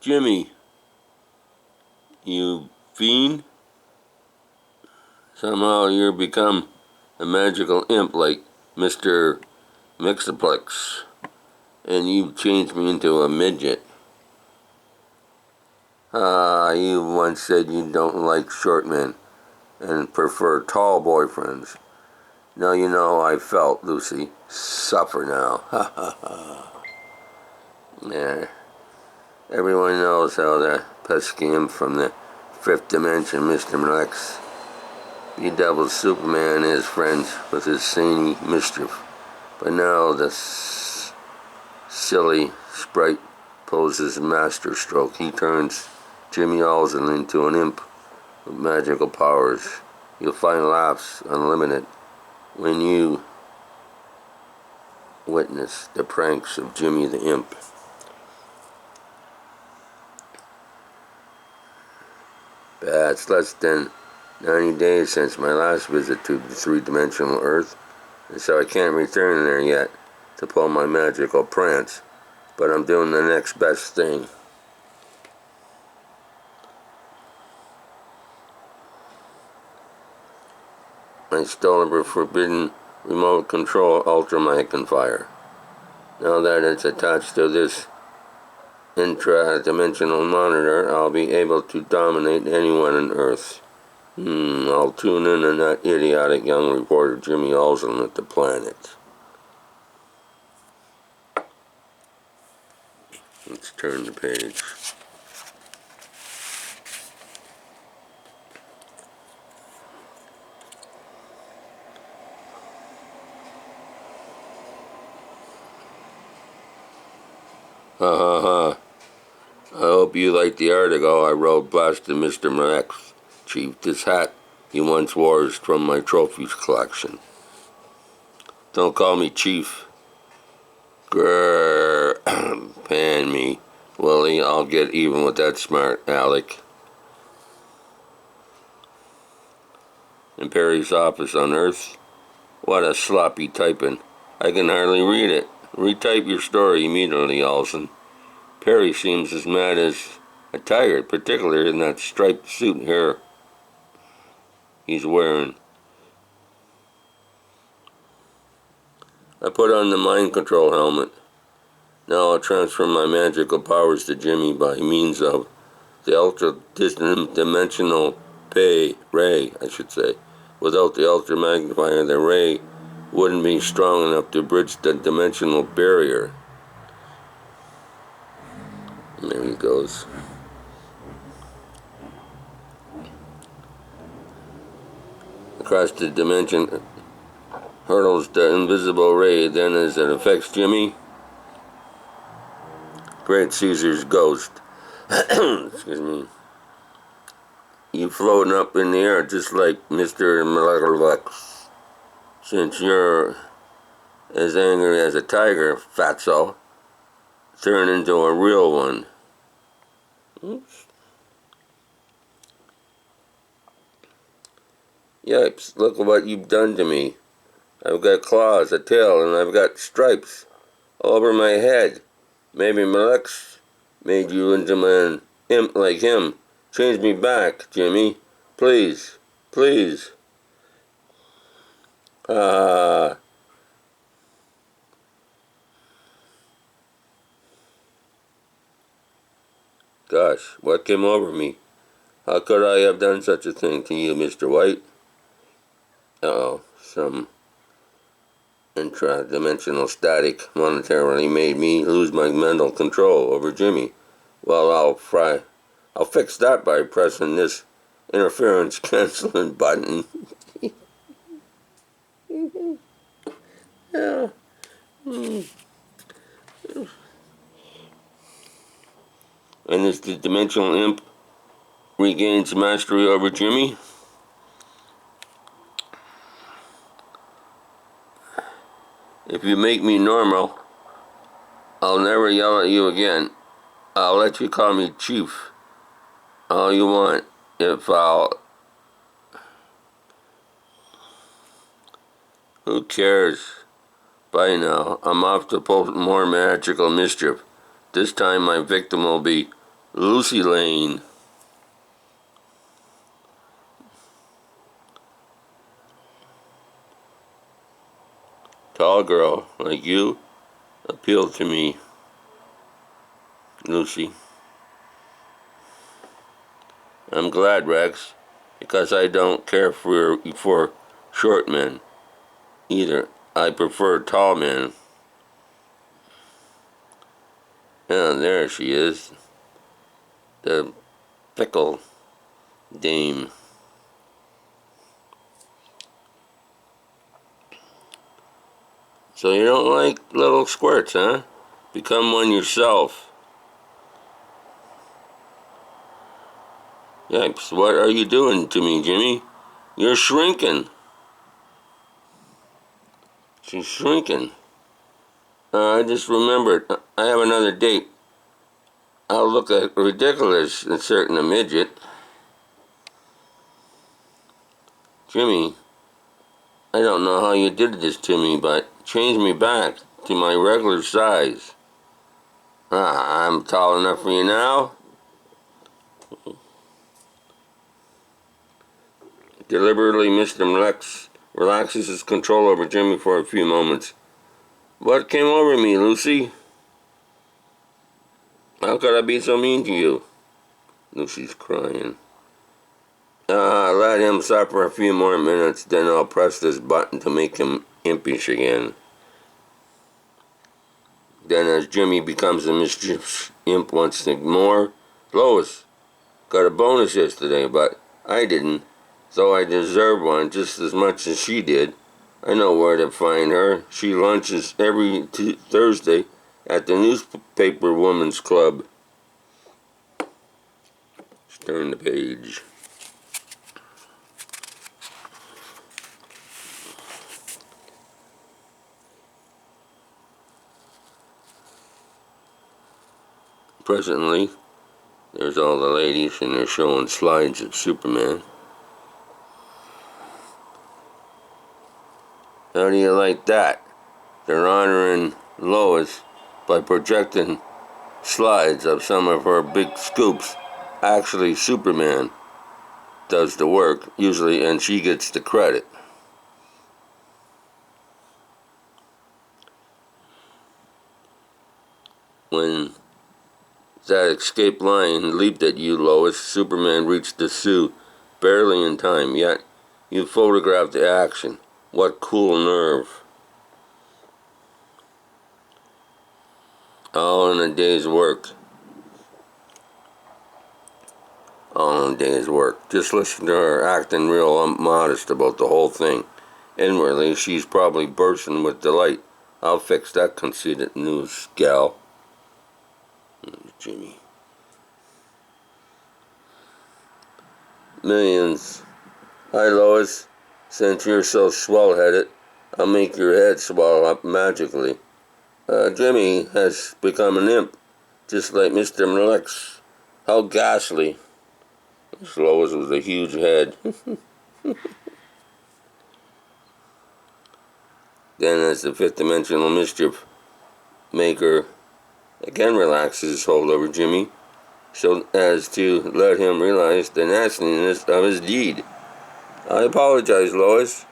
Jimmy, you fiend. Somehow you're become a magical imp like Mr. Mixaplex, and you've changed me into a midget. You once said you don't like short men and prefer tall boyfriends. Now you know how I felt, Lucy. Suffer now. Ha ha ha. Yeah. Everyone knows how the pesky imp from the fifth dimension, Mr. Mlex, bedevils Superman and his friends with his zany mischief. But now the silly sprite pulls his master stroke. He turns Jimmy Olsen into an imp with magical powers. You'll find laughs unlimited when you witness the pranks of Jimmy the Imp. It's less than 90 days since my last visit to the three-dimensional Earth, and so I can't return there yet to pull my magical prance, but I'm doing the next best thing. I stole a forbidden remote control ultramagnifier. Now that it's attached to this intra-dimensional monitor, I'll be able to dominate anyone on Earth. I'll tune in on that idiotic young reporter Jimmy Olsen at the planet. Let's turn the page. Ha ha ha. I hope you like the article I wrote blasting Mr. Mlex, Chief. This hat you once wore is from my trophies collection. Don't call me Chief. Grrr. Pan me, Willie. I'll get even with that smart Alec. In Perry's office on Earth? What a sloppy typing. I can hardly read it. Retype your story immediately, Olsen. Perry seems as mad as a tiger, particularly in that striped suit here he's wearing. I put on the mind control helmet. Now I'll transfer my magical powers to Jimmy by means of the ultra-dimensional ray, I should say. Without the ultra magnifier, the ray wouldn't be strong enough to bridge the dimensional barrier. And there he goes. Across the dimension hurtles the invisible ray. Then as it affects Jimmy, Great Caesar's ghost. Excuse me. You floating up in the air just like Mr. Mlex. Since you're as angry as a tiger, fatso, turn into a real one. Oops. Yipes, look at what you've done to me. I've got claws, a tail, and I've got stripes all over my head. Maybe Mlex made you into an imp like him. Change me back, Jimmy. Please. Please. Gosh, what came over me? How could I have done such a thing to you, Mr. White? Some intra-dimensional static monetarily made me lose my mental control over Jimmy. Well, I'll fix that by pressing this interference canceling button. Yeah. And as the dimensional imp regains mastery over Jimmy, if you make me normal, I'll never yell at you again. I'll let you call me Chief all you want. Who cares? Bye now. I'm off to pull more magical mischief. This time my victim will be Lucy Lane. Tall girl like you appeal to me, Lucy. I'm glad, Rex, because I don't care for short men either. I prefer tall men. And there she is, the fickle dame. So you don't like little squirts, huh? Become one yourself. Yikes, what are you doing to me, Jimmy? You're shrinking. She's shrinking. I just remembered, I have another date. I'll look ridiculous inserting a midget. Jimmy, I don't know how you did this to me, but change me back to my regular size. I'm tall enough for you now. Deliberately, Mr. Lex relaxes his control over Jimmy for a few moments. What came over me, Lucy? How could I be so mean to you? Lucy's crying. Let him suffer a few more minutes, then I'll press this button to make him impish again. Then as Jimmy becomes a mischievous imp once more, Lois got a bonus yesterday, but I didn't, so I deserve one just as much as she did. I know where to find her. She lunches every Thursday at the Newspaper Women's Club. Let's turn the page. Presently, there's all the ladies and they're showing slides of Superman. How do you like that? They're honoring Lois by projecting slides of some of her big scoops. Actually, Superman does the work, usually, and she gets the credit. When that escaped lion leaped at you, Lois, Superman reached the suit barely in time, yet you photographed the action. What cool nerve. All in a day's work. All in a day's work. Just listen to her acting real modest about the whole thing. Inwardly, she's probably bursting with delight. I'll fix that conceited news gal. Jimmy. Millions. Hi, Lois. Since you're so swell-headed, I'll make your head swell up magically. Jimmy has become an imp, just like Mr. Lex. How ghastly. This Lois with a huge head. Then, as the fifth dimensional mischief maker again relaxes his hold over Jimmy, so as to let him realize the nastiness of his deed. I apologize, Lois.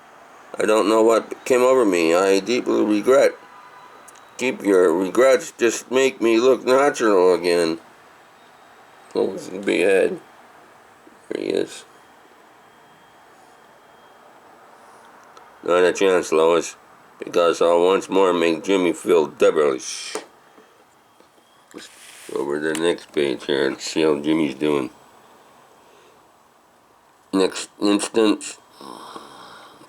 I don't know what came over me. I deeply regret. Keep your regrets. Just make me look natural again. Lois's big head. There he is. Not a chance, Lois, because I'll once more make Jimmy feel devilish. Let's go over to the next page here and see how Jimmy's doing. Next instance,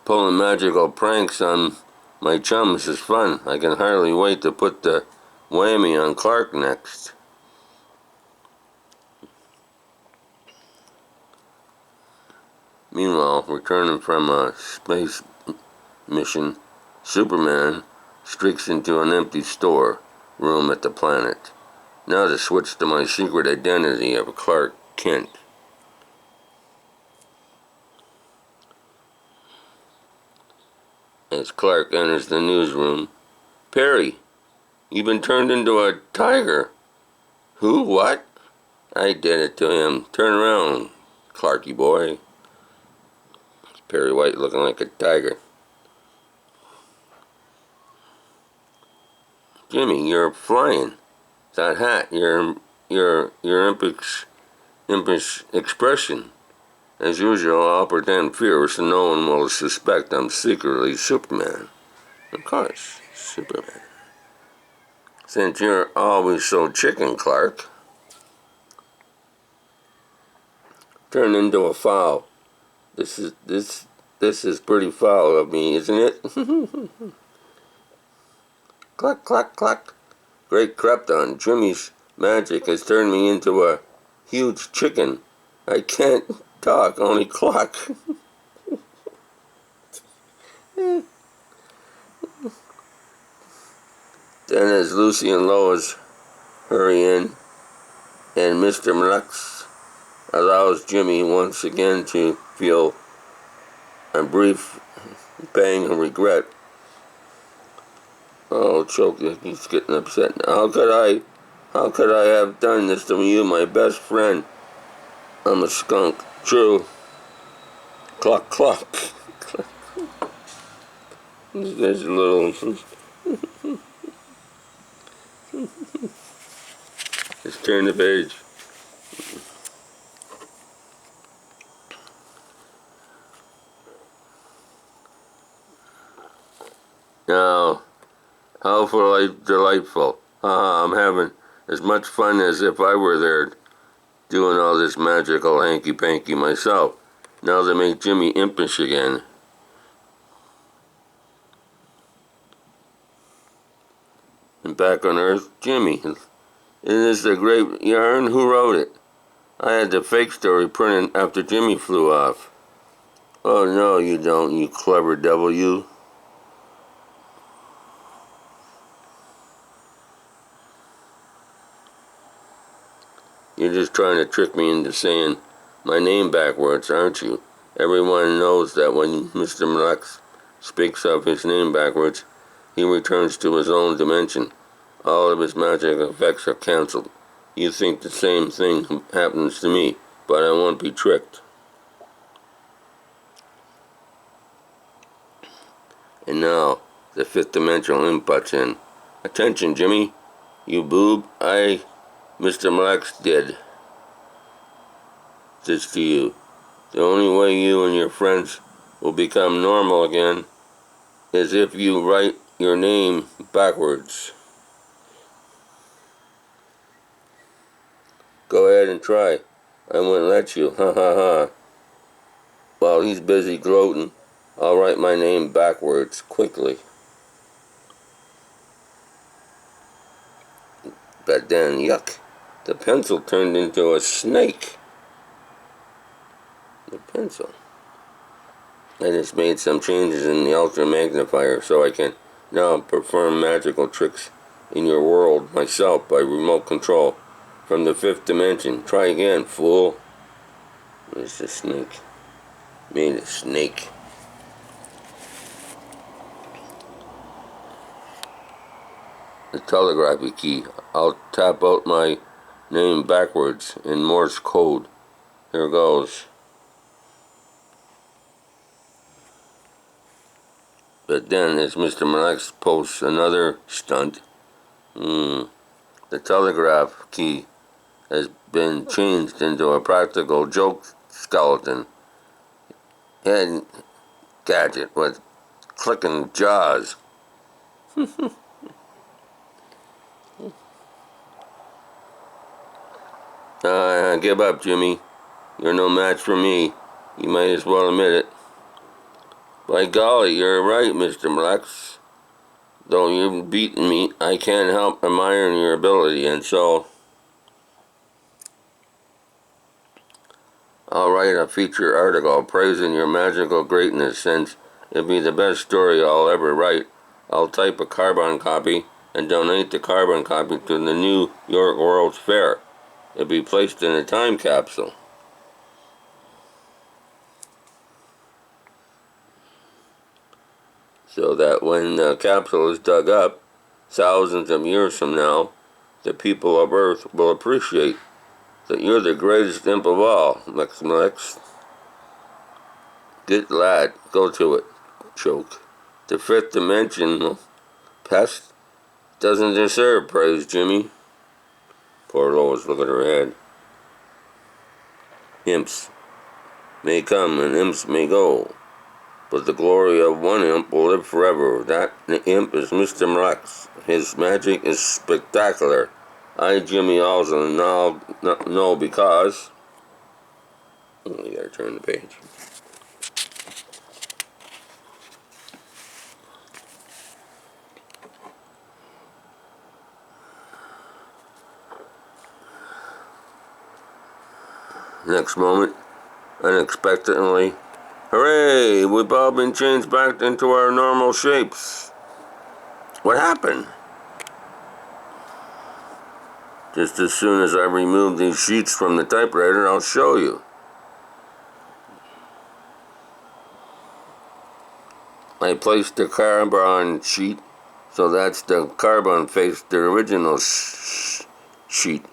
pulling magical pranks on my chums is fun. I can hardly wait to put the whammy on Clark next. Meanwhile, returning from a space mission, Superman streaks into an empty store room at the planet. Now to switch to my secret identity of Clark Kent. As Clark enters the newsroom, Perry, you've been turned into a tiger. Who? What? I did it to him. Turn around, Clarky boy. Perry White looking like a tiger. Jimmy, you're flying. That hat, your impish expression. As usual, I'll pretend fierce and no one will suspect I'm secretly Superman. Of course, Superman. Since you're always so chicken, Clark. Turn into a fowl. This is pretty foul of me, isn't it? Cluck, cluck, cluck. Great Krypton, Jimmy's magic has turned me into a huge chicken. I can't talk, only cluck. Then as Lucy and Lois hurry in, and Mr. Mlux allows Jimmy once again to feel a brief pang of regret. Oh, choke, he's getting upset now. How could I have done this to you, my best friend? I'm a skunk, true. Cluck, cluck. There's a little... Just turn the page. Now, how delightful. I'm having as much fun as if I were there doing all this magical hanky-panky myself. Now they make Jimmy impish again. And back on Earth, Jimmy. Isn't this a great yarn? Who wrote it? I had the fake story printed after Jimmy flew off. Oh no, you don't, you clever devil, you. You're just trying to trick me into saying my name backwards, aren't you? Everyone knows that when Mr. Mlux speaks of his name backwards, he returns to his own dimension. All of his magic effects are cancelled. You think the same thing happens to me, but I won't be tricked. And now, the fifth dimensional imp butts in. Attention, Jimmy. You boob, Mr. Mlux did this to you. The only way you and your friends will become normal again is if you write your name backwards. Go ahead and try. I wouldn't let you. Ha ha ha. While he's busy gloating, I'll write my name backwards quickly. But then, yuck, the pencil turned into a snake. The pencil. I just made some changes in the ultra magnifier so I can now perform magical tricks in your world myself by remote control from the fifth dimension. Try again, fool. There's the snake. Made a snake. The telegraphy key. I'll tap out my name backwards in Morse code. Here goes. But then, as Mr. Mlux posts another stunt, the telegraph key has been changed into a practical joke skeleton head gadget with clicking jaws. Give up, Jimmy. You're no match for me. You might as well admit it. By golly, you're right, Mr. Mlux. Though you've beaten me, I can't help admiring your ability, and so I'll write a feature article praising your magical greatness. Since it'll be the best story I'll ever write, I'll type a carbon copy and donate the carbon copy to the New York World's Fair. It'll be placed in a time capsule. So that when the capsule is dug up, thousands of years from now, the people of Earth will appreciate that you're the greatest imp of all, Lex. Good lad, go to it. Choke. The fifth dimensional pest doesn't deserve praise, Jimmy. Poor Lois, look at her head. Imps may come and imps may go, but the glory of one imp will live forever. That imp is Mr. Mlex. His magic is spectacular. I, Jimmy Olsen, now know because... Oh, you gotta turn the page. Next moment, unexpectedly, hooray! We've all been changed back into our normal shapes. What happened? Just as soon as I remove these sheets from the typewriter, I'll show you. I placed the carbon sheet, so that's the carbon faced the original sheet,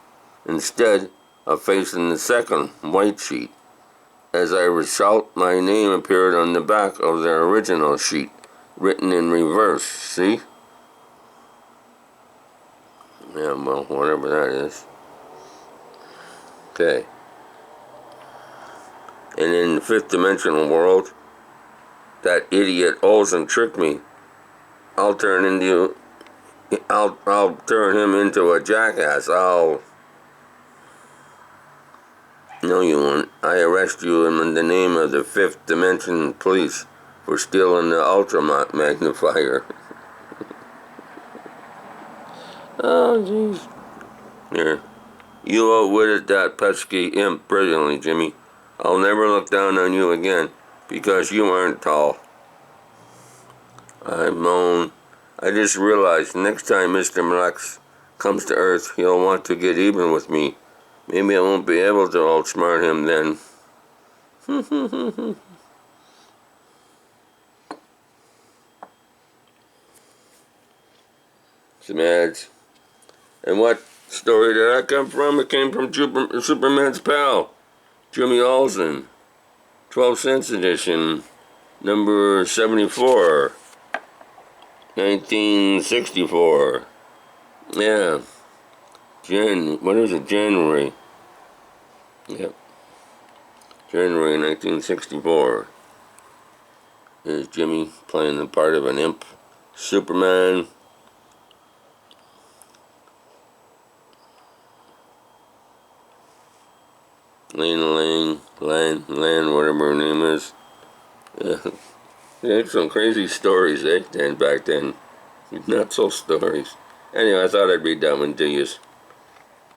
instead of facing the second white sheet. As a result, my name appeared on the back of the original sheet, written in reverse, see? Yeah, well, whatever that is. Okay. And in the fifth dimensional world, that idiot Olsen tricked me. I'll turn him into a jackass. No, you won't. I arrest you in the name of the fifth dimension police for stealing the ultra magnifier. Oh, jeez. Here. You outwitted that pesky imp brilliantly, Jimmy. I'll never look down on you again, because you aren't tall. I moan. I just realized next time Mr. Mlex comes to Earth, he'll want to get even with me. Maybe I won't be able to outsmart him then. Some ads. And what story did that come from? It came from Superman's pal, Jimmy Olsen. 12 cents edition, number 74. 1964. Yeah. What is it? January. Yep. January 1964. Here's Jimmy playing the part of an imp. Superman. Lane, whatever her name is. They had some crazy stories, back then. Not so stories. Anyway, I thought I'd read that one to you.